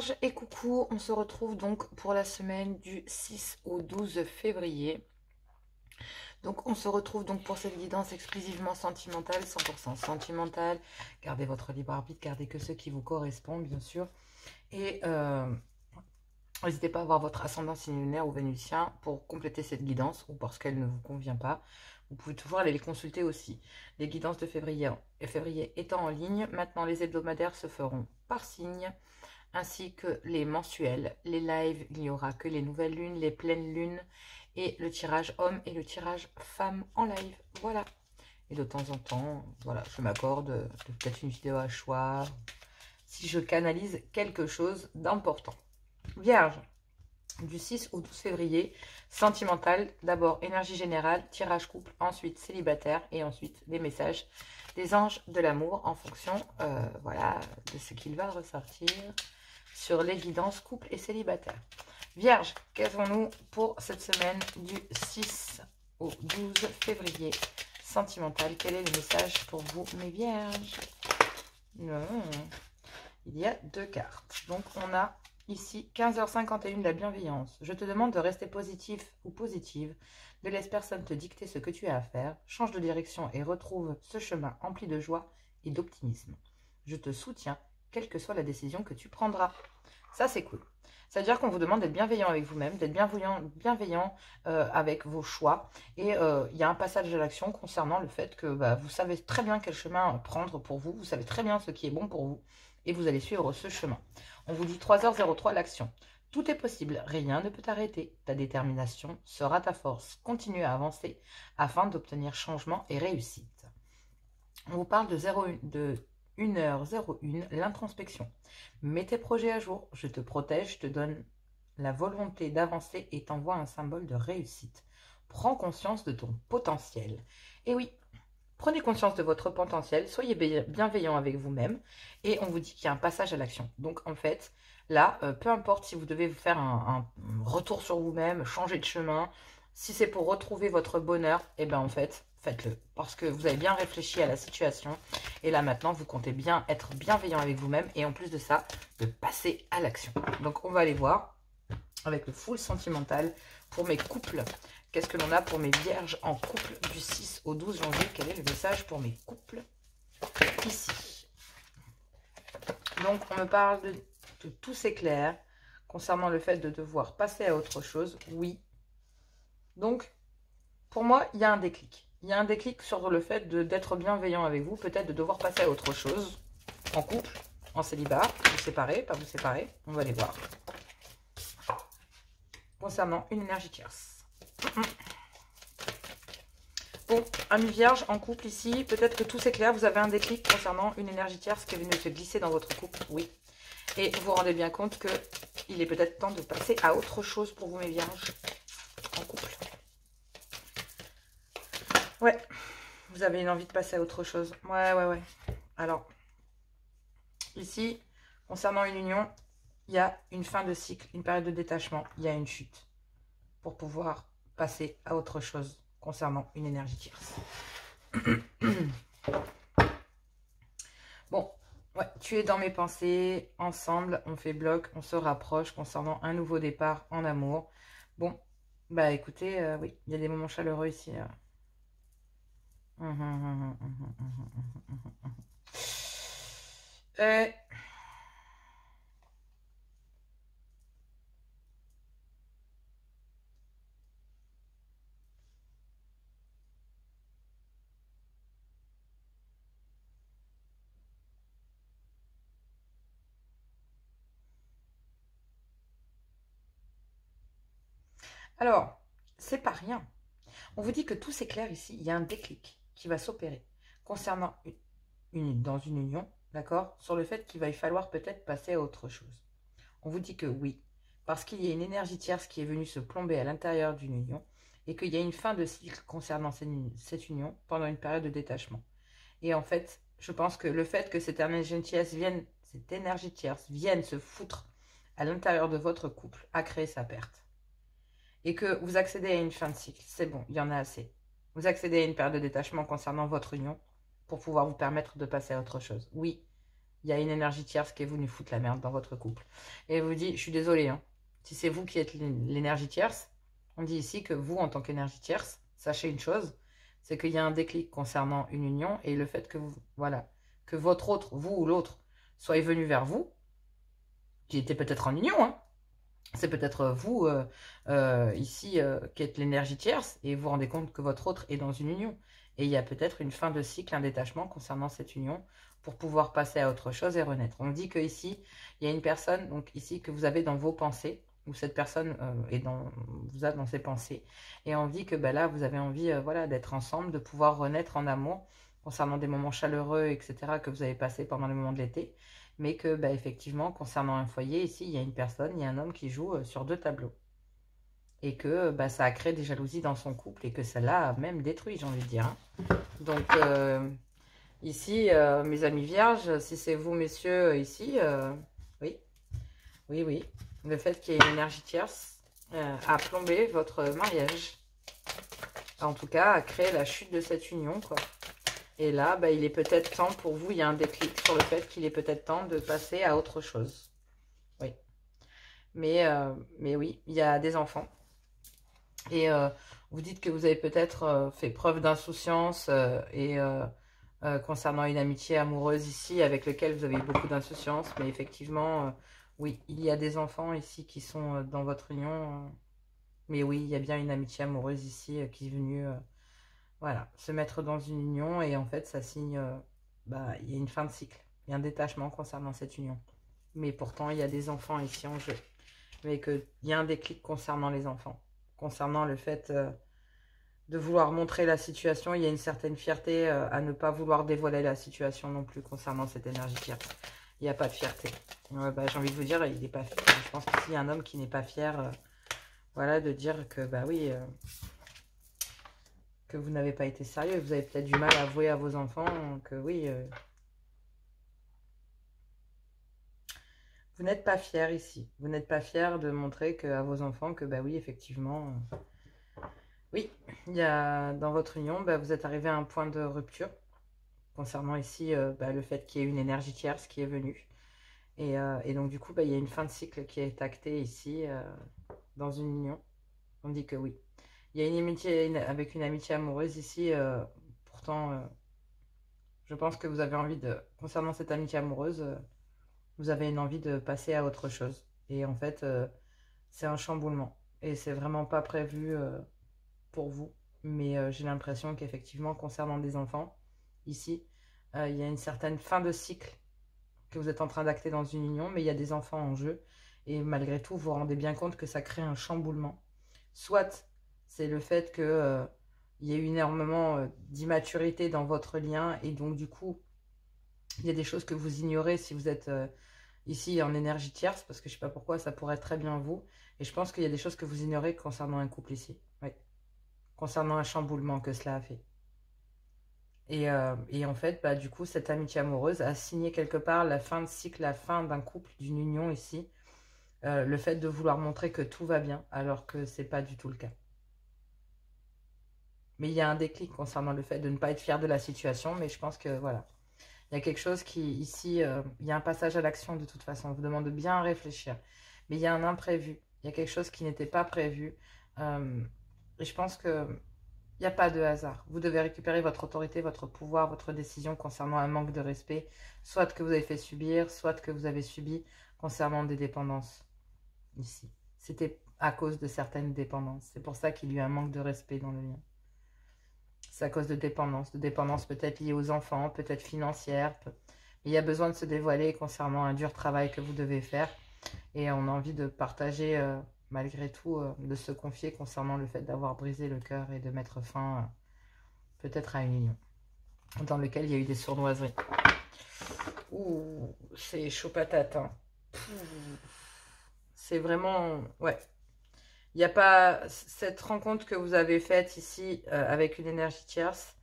Vierge et coucou, on se retrouve donc pour la semaine du 6 au 12 février. Donc on se retrouve donc pour cette guidance exclusivement sentimentale, 100% sentimentale. Gardez votre libre arbitre, gardez que ceux qui vous correspondent bien sûr. Et n'hésitez pas à voir votre ascendant lunaire ou vénusien pour compléter cette guidance ou parce qu'elle ne vous convient pas. Vous pouvez toujours aller les consulter aussi. Les guidances de février étant en ligne, maintenant les hebdomadaires se feront par signe, ainsi que les mensuels, les lives, il n'y aura que les nouvelles lunes, les pleines lunes et le tirage homme et le tirage femme en live. Voilà. Et de temps en temps, voilà, je m'accorde peut-être une vidéo à choix si je canalise quelque chose d'important. Vierge, du 6 au 12 février, sentimental, d'abord énergie générale, tirage couple, ensuite célibataire et ensuite les messages des anges de l'amour en fonction voilà, de ce qu'il va ressortir sur les guidances couple et célibataire. Vierge, qu'avons-nous pour cette semaine du 6 au 12 février sentimental? Quel est le message pour vous, mes vierges? Non, il y a deux cartes. Donc, on a ici 15h51 de la bienveillance. Je te demande de rester positif ou positive. Ne laisse personne te dicter ce que tu as à faire. Change de direction et retrouve ce chemin empli de joie et d'optimisme. Je te soutiens, quelle que soit la décision que tu prendras. Ça, c'est cool. C'est-à-dire qu'on vous demande d'être bienveillant avec vous-même, d'être bienveillant avec vos choix. Et il y a un passage à l'action concernant le fait que vous savez très bien quel chemin prendre pour vous. Vous savez très bien ce qui est bon pour vous. Et vous allez suivre ce chemin. On vous dit 3h03 l'action. Tout est possible, rien ne peut t'arrêter. Ta détermination sera ta force. Continue à avancer afin d'obtenir changement et réussite. On vous parle de 1h01, l'introspection. Mets tes projets à jour, je te protège, je te donne la volonté d'avancer et t'envoie un symbole de réussite. Prends conscience de ton potentiel. Et oui, prenez conscience de votre potentiel, soyez bienveillant avec vous-même et on vous dit qu'il y a un passage à l'action. Donc en fait, là, peu importe si vous devez vous faire un retour sur vous-même, changer de chemin, si c'est pour retrouver votre bonheur, et bien en fait, faites-le. Parce que vous avez bien réfléchi à la situation et là maintenant, vous comptez bien être bienveillant avec vous-même et en plus de ça, de passer à l'action. Donc on va aller voir avec le full sentimental pour mes couples. Qu'est-ce que l'on a pour mes vierges en couple du 6 au 12 janvier? Quel est le message pour mes couples ici? Donc, on me parle de tout s'éclaire concernant le fait de devoir passer à autre chose. Oui. Donc, pour moi, il y a un déclic. Il y a un déclic sur le fait d'être bienveillant avec vous, peut-être de devoir passer à autre chose en couple, en célibat, vous séparer, pas vous séparer. On va aller voir. Concernant une énergie tierce. Bon, amis vierges en couple ici, peut-être que tout s'éclaire, vous avez un déclic concernant une énergie tierce qui est venue se glisser dans votre couple, oui. Et vous vous rendez bien compte que il est peut-être temps de passer à autre chose pour vous, mes vierges, en couple. Ouais, vous avez une envie de passer à autre chose. Ouais. Alors, ici, concernant une union, il y a une fin de cycle, une période de détachement, il y a une chute pour pouvoir passer à autre chose concernant une énergie tierce. Bon, ouais, tu es dans mes pensées, ensemble, on fait bloc, on se rapproche concernant un nouveau départ en amour. Bon, bah écoutez, oui, il y a des moments chaleureux ici. Alors, c'est pas rien. On vous dit que tout s'éclaire ici. Il y a un déclic qui va s'opérer concernant dans une union, d'accord, sur le fait qu'il va y falloir peut-être passer à autre chose. On vous dit que oui, parce qu'il y a une énergie tierce qui est venue se plomber à l'intérieur d'une union et qu'il y a une fin de cycle concernant cette union pendant une période de détachement. Et en fait, je pense que le fait que cette énergie tierce vienne se foutre à l'intérieur de votre couple a créé sa perte. Et que vous accédez à une fin de cycle, c'est bon, il y en a assez. Vous accédez à une période de détachement concernant votre union pour pouvoir vous permettre de passer à autre chose. Oui, il y a une énergie tierce qui est venue foutre la merde dans votre couple. Et elle vous dit, je suis désolée, hein, si c'est vous qui êtes l'énergie tierce, on dit ici que vous, en tant qu'énergie tierce, sachez une chose, c'est qu'il y a un déclic concernant une union et le fait que vous, voilà, que votre autre, vous ou l'autre, soit venu vers vous, qui était peut-être en union, hein. C'est peut-être vous, ici, qui êtes l'énergie tierce, et vous vous rendez compte que votre autre est dans une union. Et il y a peut-être une fin de cycle, un détachement concernant cette union, pour pouvoir passer à autre chose et renaître. On dit qu'ici, il y a une personne, donc ici, que vous avez dans vos pensées, où cette personne vous a dans ses pensées. Et on dit que ben là, vous avez envie voilà, d'être ensemble, de pouvoir renaître en amour, concernant des moments chaleureux, etc., que vous avez passés pendant les moments de l'été. Mais que, bah, effectivement, concernant un foyer, ici, il y a une personne, il y a un homme qui joue sur 2 tableaux. Et que bah, ça a créé des jalousies dans son couple et que ça l'a même détruit, j'ai envie de dire, hein. Donc, ici, mes amis vierges, si c'est vous, messieurs, ici, oui, oui, oui. Le fait qu'il y ait une énergie tierce a plombé votre mariage. En tout cas, a créé la chute de cette union, quoi. Et là, bah, il est peut-être temps pour vous, il y a un déclic sur le fait qu'il est peut-être temps de passer à autre chose. Oui. Mais oui, il y a des enfants. Et vous dites que vous avez peut-être fait preuve d'insouciance concernant une amitié amoureuse ici, avec laquelle vous avez eu beaucoup d'insouciance. Mais effectivement, oui, il y a des enfants ici qui sont dans votre union. Mais oui, il y a bien une amitié amoureuse ici qui est venue... voilà, se mettre dans une union et en fait, ça signe, bah, il y a une fin de cycle. Il y a un détachement concernant cette union. Mais pourtant, il y a des enfants ici en jeu. Mais qu'il y a un déclic concernant les enfants. Concernant le fait de vouloir montrer la situation, il y a une certaine fierté à ne pas vouloir dévoiler la situation non plus concernant cette énergie tierce. Il n'y a pas de fierté. Bah, j'ai envie de vous dire, il est pas fier. Je pense qu'il y a un homme qui n'est pas fier voilà, de dire que, bah oui... que vous n'avez pas été sérieux, vous avez peut-être du mal à avouer à vos enfants que oui, vous n'êtes pas fier ici. Vous n'êtes pas fier de montrer à vos enfants que bah oui, effectivement, oui, il y a dans votre union, bah, vous êtes arrivé à un point de rupture concernant ici bah, le fait qu'il y ait une énergie tierce qui est venue. Et donc du coup, bah, il y a une fin de cycle qui est actée ici dans une union. On dit que oui. Il y a une amitié avec une amitié amoureuse ici. Pourtant, je pense que vous avez envie de... Concernant cette amitié amoureuse, vous avez une envie de passer à autre chose. Et en fait, c'est un chamboulement. Et c'est vraiment pas prévu pour vous. Mais j'ai l'impression qu'effectivement, concernant des enfants, ici, il y a une certaine fin de cycle que vous êtes en train d'acter dans une union. Mais il y a des enfants en jeu. Et malgré tout, vous vous rendez bien compte que ça crée un chamboulement. Soit... c'est le fait que il y a eu énormément d'immaturité dans votre lien et donc du coup, il y a des choses que vous ignorez si vous êtes ici en énergie tierce, parce que je ne sais pas pourquoi, ça pourrait être très bien vous. Et je pense qu'il y a des choses que vous ignorez concernant un couple ici. Oui. Concernant un chamboulement que cela a fait. Et en fait, bah, du coup, cette amitié amoureuse a signé quelque part la fin de cycle, la fin d'un couple, d'une union ici. Le fait de vouloir montrer que tout va bien, alors que ce n'est pas du tout le cas. Mais il y a un déclic concernant le fait de ne pas être fier de la situation. Mais je pense que, voilà, il y a quelque chose qui, ici, il y a un passage à l'action de toute façon. On vous demande de bien réfléchir. Mais il y a un imprévu. Il y a quelque chose qui n'était pas prévu. Et je pense qu'il n'y a pas de hasard. Vous devez récupérer votre autorité, votre pouvoir, votre décision concernant un manque de respect. Soit que vous avez fait subir, soit que vous avez subi concernant des dépendances. Ici. C'était à cause de certaines dépendances. C'est pour ça qu'il y a eu un manque de respect dans le lien. C'est à cause de dépendance peut-être liée aux enfants, peut-être financière. Il y a besoin de se dévoiler concernant un dur travail que vous devez faire. Et on a envie de partager, malgré tout, de se confier concernant le fait d'avoir brisé le cœur et de mettre fin peut-être à une union dans lequel il y a eu des sournoiseries. Ouh, c'est chaud patate, hein. C'est vraiment... ouais. Il n'y a pas cette rencontre que vous avez faite ici avec une énergie tierce.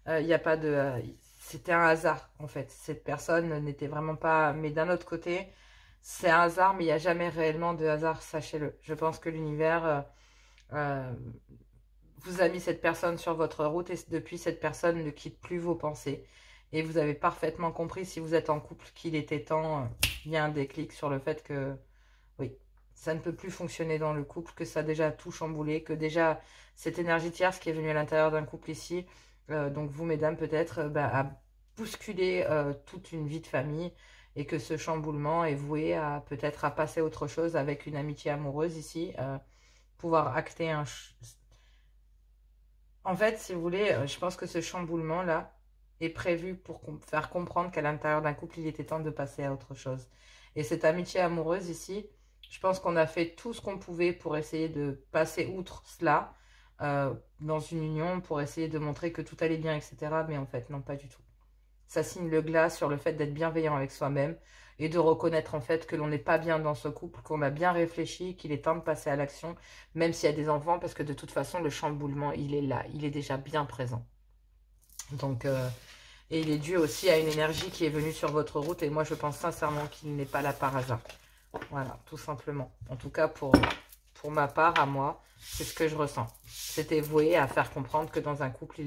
Il n'y a pas de... c'était un hasard, en fait. Cette personne n'était vraiment pas... Mais d'un autre côté, c'est un hasard, mais il n'y a jamais réellement de hasard, sachez-le. Je pense que l'univers vous a mis cette personne sur votre route et depuis, cette personne ne quitte plus vos pensées. Et vous avez parfaitement compris, si vous êtes en couple, qu'il était temps, il y a un déclic sur le fait que, oui, ça ne peut plus fonctionner dans le couple, que ça a déjà tout chamboulé, que déjà, cette énergie tierce qui est venue à l'intérieur d'un couple ici, donc vous, mesdames, peut-être, a bousculé toute une vie de famille, et que ce chamboulement est voué à peut-être à passer à autre chose avec une amitié amoureuse ici, pouvoir acter un... En fait, si vous voulez, je pense que ce chamboulement-là est prévu pour faire comprendre qu'à l'intérieur d'un couple, il était temps de passer à autre chose. Et cette amitié amoureuse ici, je pense qu'on a fait tout ce qu'on pouvait pour essayer de passer outre cela dans une union, pour essayer de montrer que tout allait bien, etc. Mais en fait, non, pas du tout. Ça signe le glas sur le fait d'être bienveillant avec soi-même et de reconnaître en fait que l'on n'est pas bien dans ce couple, qu'on a bien réfléchi, qu'il est temps de passer à l'action, même s'il y a des enfants, parce que de toute façon, le chamboulement, il est là, il est déjà bien présent. Donc, et il est dû aussi à une énergie qui est venue sur votre route, et moi, je pense sincèrement qu'il n'est pas là par hasard. Voilà, tout simplement. En tout cas, pour ma part, à moi, c'est ce que je ressens. C'était voué à faire comprendre que dans un couple,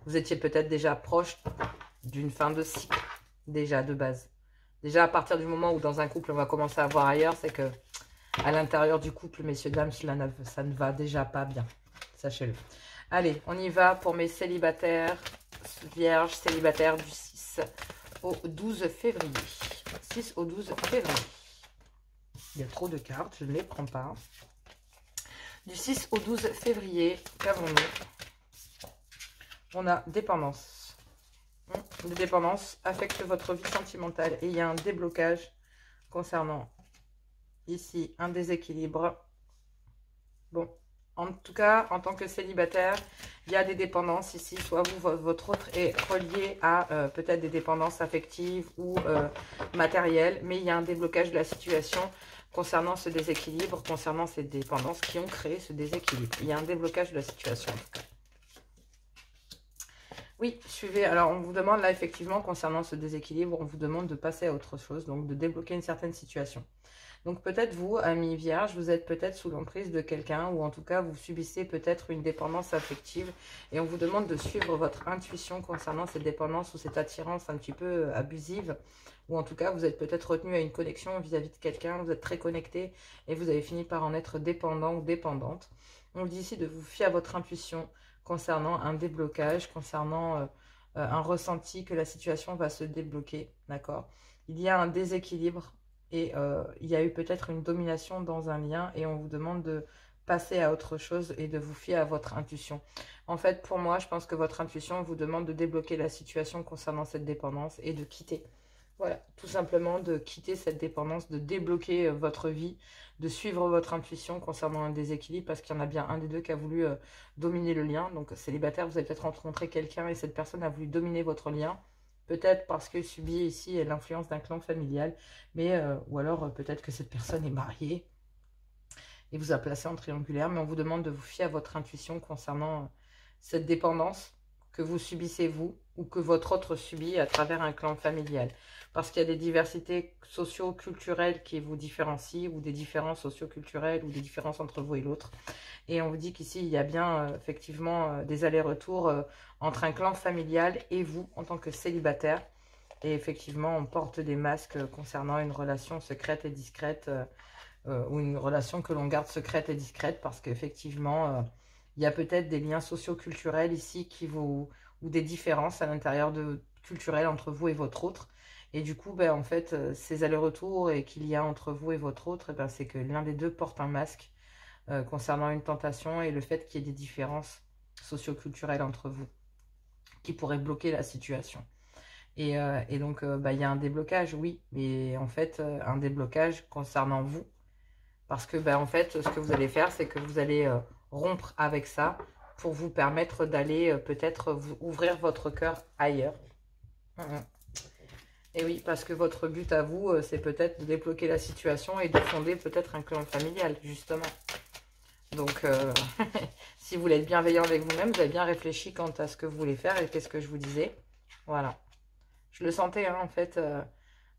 vous étiez peut-être déjà proche d'une fin de cycle, déjà de base. Déjà, à partir du moment où dans un couple, on va commencer à voir ailleurs, c'est que à l'intérieur du couple, messieurs, dames, ça ne va déjà pas bien. Sachez-le. Allez, on y va pour mes célibataires, vierges, célibataires du 6 au 12 février. 6 au 12 février. Il y a trop de cartes, je ne les prends pas. Du 6 au 12 février, qu'avons-nous? On a dépendance. De dépendance affecte votre vie sentimentale et il y a un déblocage concernant ici un déséquilibre. Bon, en tout cas, en tant que célibataire, il y a des dépendances ici. Soit vous, votre autre est relié à peut-être des dépendances affectives ou matérielles, mais il y a un déblocage de la situation concernant ce déséquilibre, concernant ces dépendances qui ont créé ce déséquilibre. Il y a un déblocage de la situation en tout cas. Oui, suivez. Alors, on vous demande là, effectivement, concernant ce déséquilibre, on vous demande de passer à autre chose, donc de débloquer une certaine situation. Donc, peut-être vous, amis vierges, vous êtes peut-être sous l'emprise de quelqu'un, ou en tout cas, vous subissez peut-être une dépendance affective, et on vous demande de suivre votre intuition concernant cette dépendance ou cette attirance un petit peu abusive, ou en tout cas, vous êtes peut-être retenu à une connexion vis-à-vis de quelqu'un, vous êtes très connecté, et vous avez fini par en être dépendant ou dépendante. On vous dit ici de vous fier à votre intuition, concernant un déblocage, concernant un ressenti que la situation va se débloquer, d'accord? Il y a un déséquilibre et il y a eu peut-être une domination dans un lien et on vous demande de passer à autre chose et de vous fier à votre intuition. En fait, pour moi, je pense que votre intuition vous demande de débloquer la situation concernant cette dépendance et de quitter. Voilà, tout simplement de quitter cette dépendance, de débloquer votre vie, de suivre votre intuition concernant un déséquilibre, parce qu'il y en a bien un des deux qui a voulu dominer le lien. Donc, célibataire, vous avez peut-être rencontré quelqu'un et cette personne a voulu dominer votre lien. Peut-être parce qu'il subit ici l'influence d'un clan familial, mais ou alors peut-être que cette personne est mariée et vous a placé en triangulaire. Mais on vous demande de vous fier à votre intuition concernant cette dépendance que vous subissez vous ou que votre autre subit à travers un clan familial. Parce qu'il y a des diversités socio-culturelles qui vous différencient, ou des différences socio-culturelles, ou des différences entre vous et l'autre. Et on vous dit qu'ici, il y a bien effectivement des allers-retours entre un clan familial et vous en tant que célibataire. Et effectivement, on porte des masques concernant une relation secrète et discrète, ou une relation que l'on garde secrète et discrète, parce qu'effectivement, il y a peut-être des liens socio-culturels ici ou des différences à l'intérieur culturelles entre vous et votre autre. Et du coup, ben, en fait, ces allers-retours et qu'il y a entre vous et votre autre, ben, c'est que l'un des deux porte un masque concernant une tentation et le fait qu'il y ait des différences socio-culturelles entre vous qui pourraient bloquer la situation. Et donc, ben, il y a un déblocage, oui, mais en fait, un déblocage concernant vous. Parce que, ben, en fait, ce que vous allez faire, c'est que vous allez rompre avec ça pour vous permettre d'aller peut-être ouvrir votre cœur ailleurs. Et oui, parce que votre but à vous, c'est peut-être de débloquer la situation et de fonder peut-être un clan familial, justement. Donc, si vous voulez être bienveillant avec vous-même, vous avez bien réfléchi quant à ce que vous voulez faire et qu'est-ce que je vous disais. Voilà. Je le sentais, hein, en fait,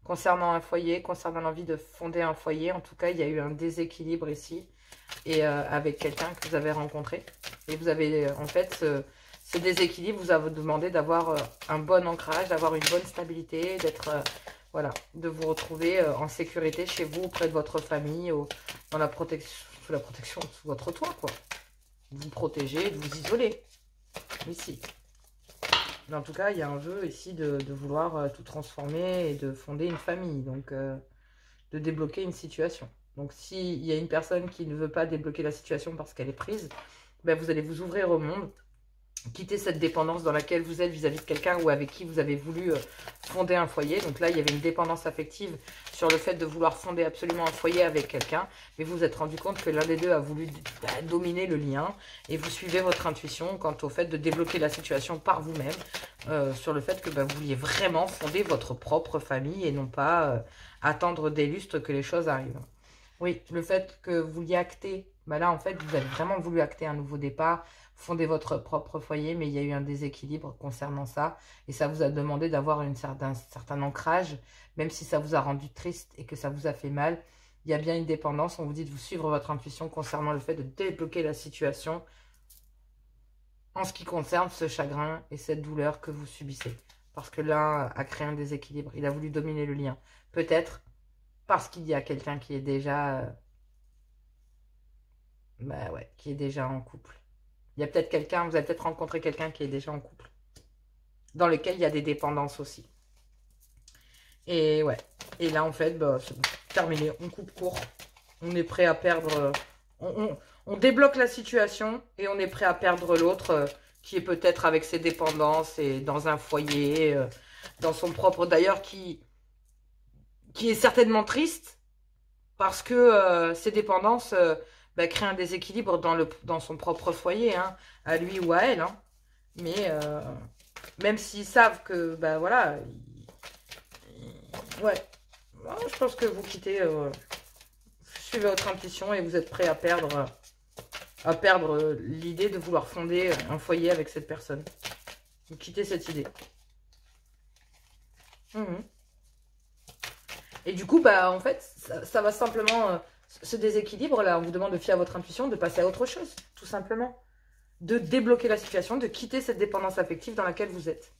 concernant un foyer, concernant l'envie de fonder un foyer. En tout cas, il y a eu un déséquilibre ici et avec quelqu'un que vous avez rencontré. Et vous avez, en fait, Ce déséquilibre vous a demandé d'avoir un bon ancrage, d'avoir une bonne stabilité, d'être, voilà, de vous retrouver en sécurité chez vous, auprès de votre famille, dans la protection, sous la protection, sous votre toit, quoi. De vous protéger, de vous isoler. Ici. Mais en tout cas, il y a un vœu ici de vouloir tout transformer et de fonder une famille, donc de débloquer une situation. Donc, s'il y a une personne qui ne veut pas débloquer la situation parce qu'elle est prise, ben, vous allez vous ouvrir au monde, quitter cette dépendance dans laquelle vous êtes vis-à-vis de quelqu'un ou avec qui vous avez voulu fonder un foyer. Donc là, il y avait une dépendance affective sur le fait de vouloir fonder absolument un foyer avec quelqu'un, mais vous vous êtes rendu compte que l'un des deux a voulu dominer le lien et vous suivez votre intuition quant au fait de débloquer la situation par vous-même, sur le fait que vous vouliez vraiment fonder votre propre famille et non pas attendre des lustres que les choses arrivent. Oui, le fait que vous vouliez acter, là en fait vous avez vraiment voulu acter un nouveau départ, fonder votre propre foyer, mais il y a eu un déséquilibre concernant ça. Et ça vous a demandé d'avoir un certain ancrage, même si ça vous a rendu triste et que ça vous a fait mal. Il y a bien une dépendance. On vous dit de vous suivre votre intuition concernant le fait de débloquer la situation en ce qui concerne ce chagrin et cette douleur que vous subissez. Parce que l'un a créé un déséquilibre. Il a voulu dominer le lien. Peut-être parce qu'il y a quelqu'un qui est déjà... qui est déjà en couple. Il y a peut-être quelqu'un, vous avez peut-être rencontré quelqu'un qui est déjà en couple, dans lequel il y a des dépendances aussi. Et ouais, et là en fait, c'est bon, terminé, on coupe court, on est prêt à perdre, on débloque la situation et on est prêt à perdre l'autre qui est peut-être avec ses dépendances et dans un foyer, dans son propre, d'ailleurs qui est certainement triste parce que ses dépendances... créer un déséquilibre dans son propre foyer, hein, à lui ou à elle. Hein. Mais même s'ils savent que, voilà, ouais, je pense que vous quittez, suivez votre intuition et vous êtes prêt à perdre l'idée de vouloir fonder un foyer avec cette personne. Vous quittez cette idée. Et du coup, en fait, ça va simplement... ce déséquilibre-là, on vous demande de fier à votre intuition, de passer à autre chose, tout simplement. De débloquer la situation, de quitter cette dépendance affective dans laquelle vous êtes.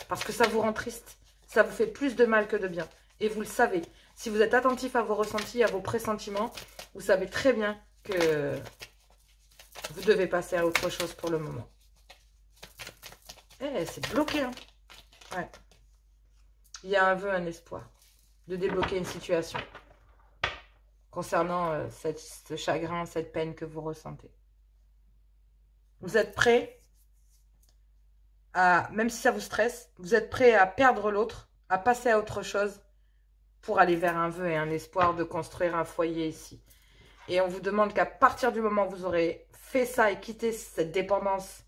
Parce que ça vous rend triste. Ça vous fait plus de mal que de bien. Et vous le savez. Si vous êtes attentif à vos ressentis, à vos pressentiments, vous savez très bien que vous devez passer à autre chose pour le moment. C'est bloqué, hein. Ouais. Il y a un vœu, un espoir de débloquer une situation concernant ce chagrin, cette peine que vous ressentez. Vous êtes prêt à, même si ça vous stresse, vous êtes prêt à perdre l'autre, à passer à autre chose pour aller vers un vœu et un espoir de construire un foyer ici. Et on vous demande qu'à partir du moment où vous aurez fait ça et quitté cette dépendance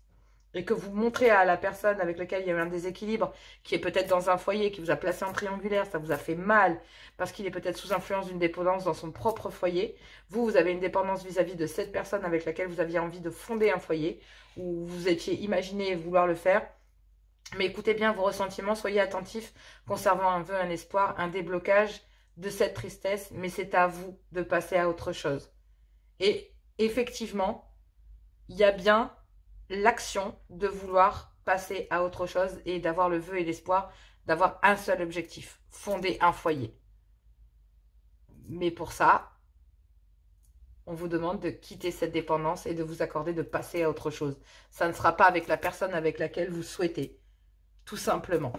et que vous montrez à la personne avec laquelle il y a eu un déséquilibre, qui est peut-être dans un foyer, qui vous a placé en triangulaire, ça vous a fait mal, parce qu'il est peut-être sous influence d'une dépendance dans son propre foyer. Vous avez une dépendance vis-à-vis de cette personne avec laquelle vous aviez envie de fonder un foyer, ou vous étiez imaginé vouloir le faire. Mais écoutez bien vos ressentiments, soyez attentifs, conservant un vœu, un espoir, un déblocage de cette tristesse, mais c'est à vous de passer à autre chose. Et effectivement, il y a bien l'action de vouloir passer à autre chose et d'avoir le vœu et l'espoir d'avoir un seul objectif, fonder un foyer. Mais pour ça, on vous demande de quitter cette dépendance et de vous accorder de passer à autre chose. Ça ne sera pas avec la personne avec laquelle vous souhaitez, tout simplement.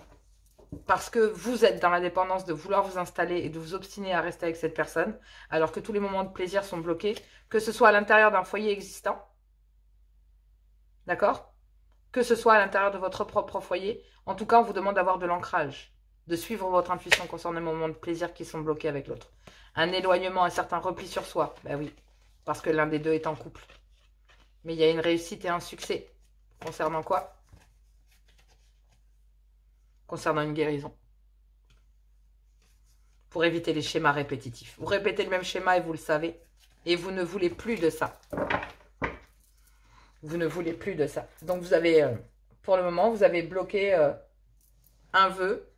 Parce que vous êtes dans la dépendance de vouloir vous installer et de vous obstiner à rester avec cette personne, alors que tous les moments de plaisir sont bloqués, que ce soit à l'intérieur d'un foyer existant, d'accord? Que ce soit à l'intérieur de votre propre foyer. En tout cas, on vous demande d'avoir de l'ancrage, de suivre votre intuition concernant les moments de plaisir qui sont bloqués avec l'autre. Un éloignement, un certain repli sur soi. Ben oui, parce que l'un des deux est en couple. Mais il y a une réussite et un succès. Concernant quoi? Concernant une guérison. Pour éviter les schémas répétitifs. Vous répétez le même schéma et vous le savez. Et vous ne voulez plus de ça. Vous ne voulez plus de ça. Donc, vous avez, pour le moment, vous avez bloqué un vœu,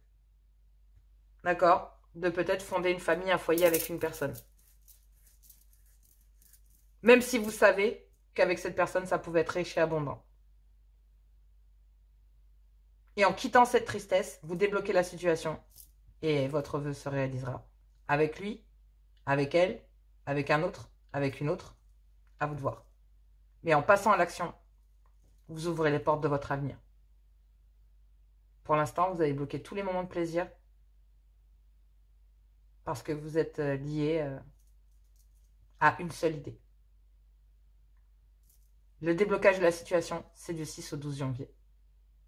d'accord, de peut-être fonder une famille, un foyer avec une personne. Même si vous savez qu'avec cette personne, ça pouvait être riche et abondant. Et en quittant cette tristesse, vous débloquez la situation et votre vœu se réalisera. Avec lui, avec elle, avec un autre, avec une autre, à vous de voir. Mais en passant à l'action, vous ouvrez les portes de votre avenir. Pour l'instant, vous avez bloqué tous les moments de plaisir parce que vous êtes lié à une seule idée. Le déblocage de la situation, c'est du 6 au 12 janvier.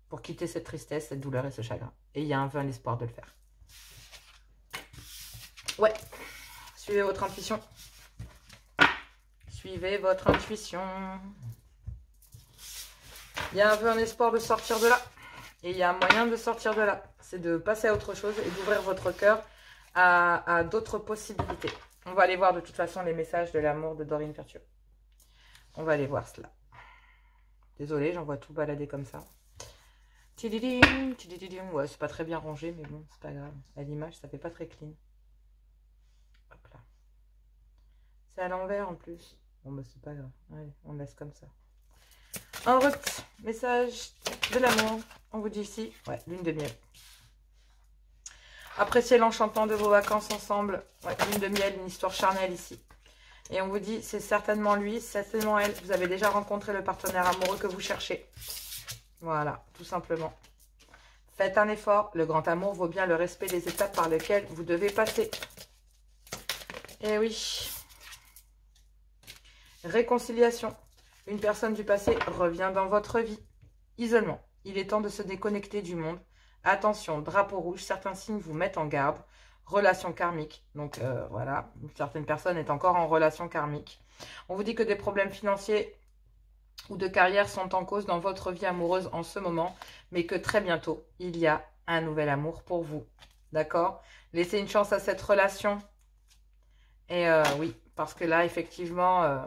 Pour quitter cette tristesse, cette douleur et ce chagrin. Et il y a un espoir de le faire. Ouais. Suivez votre intuition. Suivez votre intuition. Il y a un espoir de sortir de là. Et il y a un moyen de sortir de là. C'est de passer à autre chose et d'ouvrir votre cœur à d'autres possibilités. On va aller voir de toute façon les messages de l'amour de Dorine Virtue. On va aller voir cela. Désolée, j'en vois tout balader comme ça. Ouais, c'est pas très bien rangé, mais bon, c'est pas grave. À l'image, ça fait pas très clean. Hop là. C'est à l'envers en plus. Bon, bah, c'est pas grave. Allez, on laisse comme ça. En route, message de l'amour. On vous dit ici, ouais, lune de miel. Appréciez l'enchantement de vos vacances ensemble. Ouais, lune de miel, une histoire charnelle ici. Et on vous dit, c'est certainement lui, certainement elle. Vous avez déjà rencontré le partenaire amoureux que vous cherchez. Voilà, tout simplement. Faites un effort. Le grand amour vaut bien le respect des étapes par lesquelles vous devez passer. Eh oui. Réconciliation. Une personne du passé revient dans votre vie. Isolement. Il est temps de se déconnecter du monde. Attention, drapeau rouge. Certains signes vous mettent en garde. Relation karmique. Donc voilà, certaines personnes est encore en relation karmique. On vous dit que des problèmes financiers ou de carrière sont en cause dans votre vie amoureuse en ce moment, mais que très bientôt, il y a un nouvel amour pour vous. D'accord? Laissez une chance à cette relation. Et oui, parce que là, effectivement,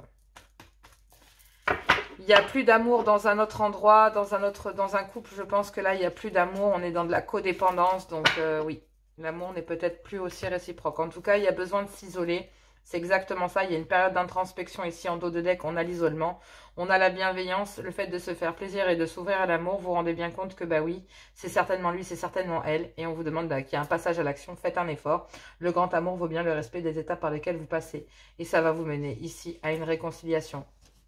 il n'y a plus d'amour dans un autre endroit, dans un couple. Je pense que là, il n'y a plus d'amour. On est dans de la codépendance. Donc oui, l'amour n'est peut-être plus aussi réciproque. En tout cas, il y a besoin de s'isoler. C'est exactement ça. Il y a une période d'introspection ici en dos de deck. On a l'isolement, on a la bienveillance, le fait de se faire plaisir et de s'ouvrir à l'amour. Vous vous rendez bien compte que bah oui, c'est certainement lui, c'est certainement elle. Et on vous demande qu'il y a un passage à l'action. Faites un effort. Le grand amour vaut bien le respect des étapes par lesquelles vous passez. Et ça va vous mener ici à une réconciliation.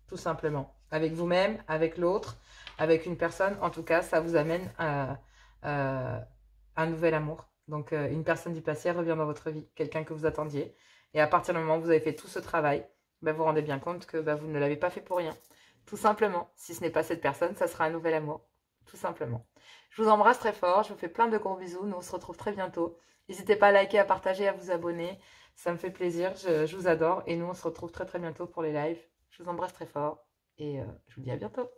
Tout simplement. Avec vous-même, avec l'autre, avec une personne. En tout cas, ça vous amène à un nouvel amour. Donc, une personne du passé revient dans votre vie. Quelqu'un que vous attendiez. Et à partir du moment où vous avez fait tout ce travail, ben vous vous rendez bien compte que vous ne l'avez pas fait pour rien. Tout simplement. Si ce n'est pas cette personne, ça sera un nouvel amour. Tout simplement. Je vous embrasse très fort. Je vous fais plein de gros bisous. Nous, on se retrouve très bientôt. N'hésitez pas à liker, à partager, à vous abonner. Ça me fait plaisir. Je vous adore. Et nous, on se retrouve très très bientôt pour les lives. Je vous embrasse très fort. Et je vous dis à bientôt.